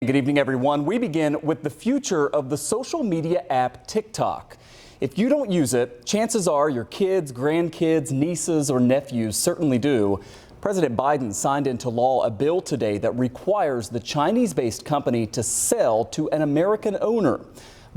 Good evening, everyone. We begin with the future of the social media app TikTok. If you don't use it, chances are your kids, grandkids, nieces, or nephews certainly do. President Biden signed into law a bill today that requires the Chinese-based company to sell to an American owner.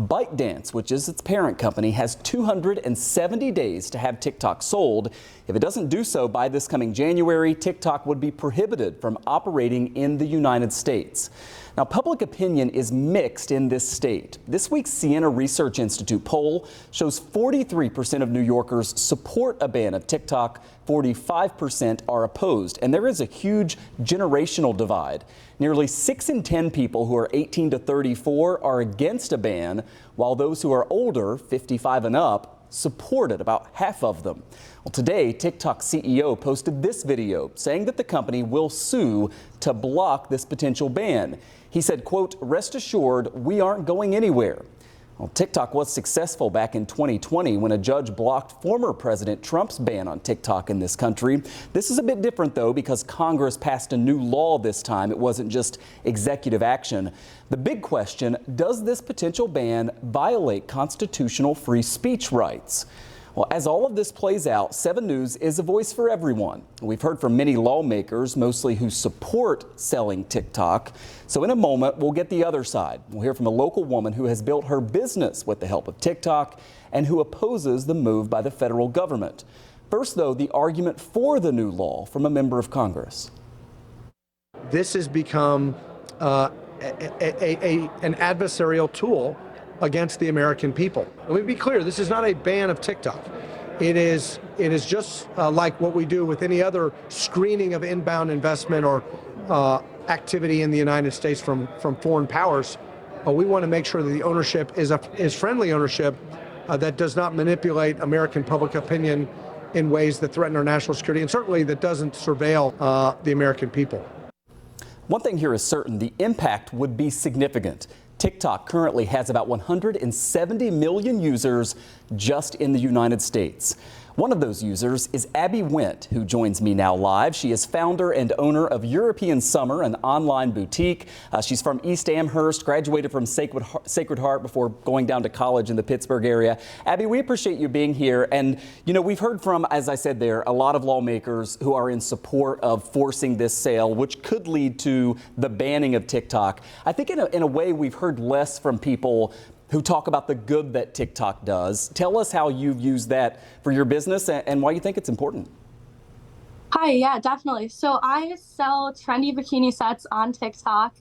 ByteDance, which is its parent company, has 270 days to have TikTok sold. If it doesn't do so by this coming January, TikTok would be prohibited from operating in the United States. Now, public opinion is mixed in this state. This week's Siena Research Institute poll shows 43% of New Yorkers support a ban of TikTok, 45% are opposed, and there is a huge generational divide. Nearly 6 in 10 people who are 18 to 34 are against a ban, while those who are older, 55 and up, support it, about half of them. Well, today, TikTok CEO posted this video saying that the company will sue to block this potential ban. He said, quote, "Rest assured, we aren't going anywhere." Well, TikTok was successful back in 2020 when a judge blocked former President Trump's ban on TikTok in this country. This is a bit different, though, because Congress passed a new law this time. It wasn't just executive action. The big question, does this potential ban violate constitutional free speech rights? Well, as all of this plays out, 7 News is a voice for everyone. We've heard from many lawmakers, mostly who support selling TikTok. So in a moment, we'll get the other side. We'll hear from a local woman who has built her business with the help of TikTok and who opposes the move by the federal government. First, though, the argument for the new law from a member of Congress. This has become an adversarial tool against the American people. Let me be clear, this is not a ban of TikTok. It is just like what we do with any other screening of inbound investment or activity in the United States from foreign powers. We want to make sure that the ownership is friendly ownership that does not manipulate American public opinion in ways that threaten our national security, and certainly that doesn't surveil the American people. One thing here is certain, the impact would be significant. TikTok currently has about 170 million users just in the United States. One of those users is Abby Went, who joins me now live. She is founder and owner of European Summer, an online boutique. She's from East Amherst, graduated from Sacred Heart before going down to college in the Pittsburgh area. Abby, we appreciate you being here. And, you know, we've heard from, as I said there, a lot of lawmakers who are in support of forcing this sale, which could lead to the banning of TikTok. I think in a way we've heard less from people who talk about the good that TikTok does. Tell us how you've used that for your business and why you think it's important. Hi, yeah, definitely. So I sell trendy bikini sets on TikTok.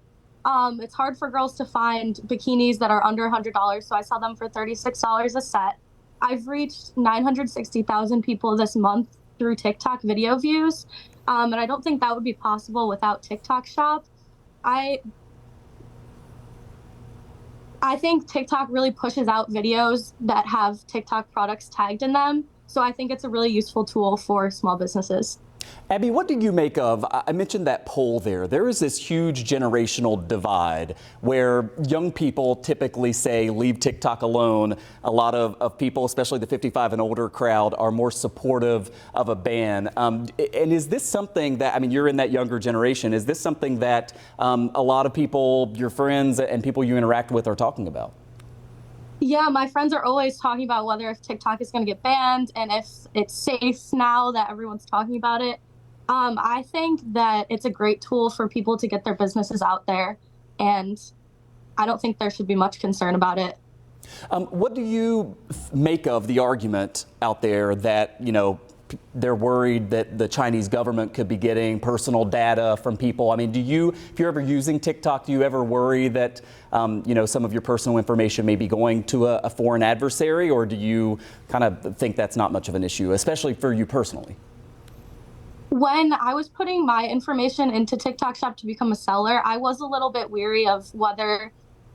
It's hard for girls to find bikinis that are under $100, so I sell them for $36 a set. I've reached 960,000 people this month through TikTok video views, and I don't think that would be possible without TikTok Shop. I think TikTok really pushes out videos that have TikTok products tagged in them. So I think it's a really useful tool for small businesses. Abby, what do you make of, I mentioned that poll there. There is this huge generational divide where young people typically say leave TikTok alone. A lot of people, especially the 55 and older crowd, are more supportive of a ban. And is this something that, I mean, you're in that younger generation, is this something that a lot of people, your friends and people you interact with are talking about? Yeah, my friends are always talking about whether if TikTok is going to get banned and if it's safe now that everyone's talking about it. I think that it's a great tool for people to get their businesses out there, and I don't think there should be much concern about it. What do you make of the argument out there that, you know, they're worried that the Chinese government could be getting personal data from people? I mean, if you're ever using TikTok, do you ever worry that, you know, some of your personal information may be going to a foreign adversary, or do you kind of think that's not much of an issue, especially for you personally? When I was putting my information into TikTok Shop to become a seller, I was a little bit weary of whether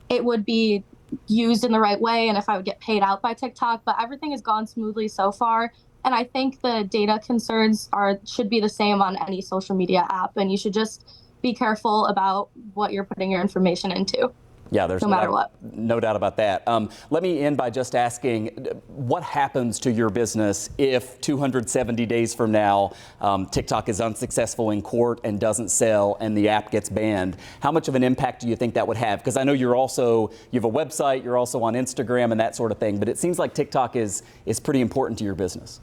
it would be used in the right way and if I would get paid out by TikTok, but everything has gone smoothly so far. And I think the data concerns should be the same on any social media app, and you should just be careful about what you're putting your information into. Yeah, there's no matter what. No doubt about that. Let me end by just asking, what happens to your business if 270 days from now TikTok is unsuccessful in court and doesn't sell and the app gets banned? How much of an impact do you think that would have? Because I know you have a website, you're also on Instagram and that sort of thing, but it seems like TikTok is pretty important to your business.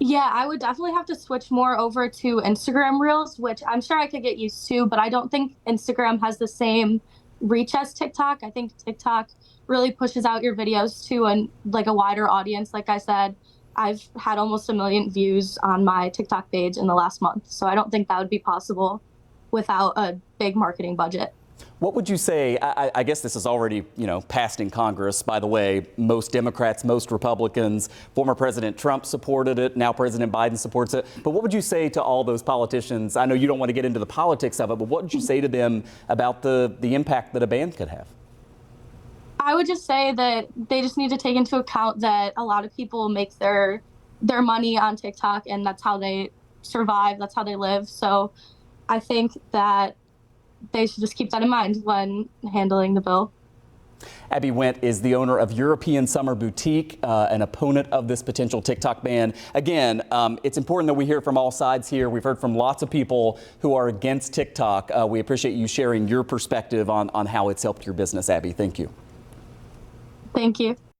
Yeah, I would definitely have to switch more over to Instagram Reels, which I'm sure I could get used to, but I don't think Instagram has the same reach as TikTok. I think TikTok really pushes out your videos to a wider audience. Like I said, I've had almost 1 million views on my TikTok page in the last month. So I don't think that would be possible without a big marketing budget. What would you say? I guess this is already, passed in Congress. By the way, most Democrats, most Republicans, former President Trump supported it. Now President Biden supports it. But what would you say to all those politicians? I know you don't want to get into the politics of it, but what would you say to them about the impact that a ban could have? I would just say that they just need to take into account that a lot of people make their money on TikTok, and that's how they survive. That's how they live. So I think that they should just keep that in mind when handling the bill. Abby Went is the owner of European Summer Boutique, an opponent of this potential TikTok ban. Again, it's important that we hear from all sides here. We've heard from lots of people who are against TikTok. We appreciate you sharing your perspective on how it's helped your business, Abby. Thank you. Thank you.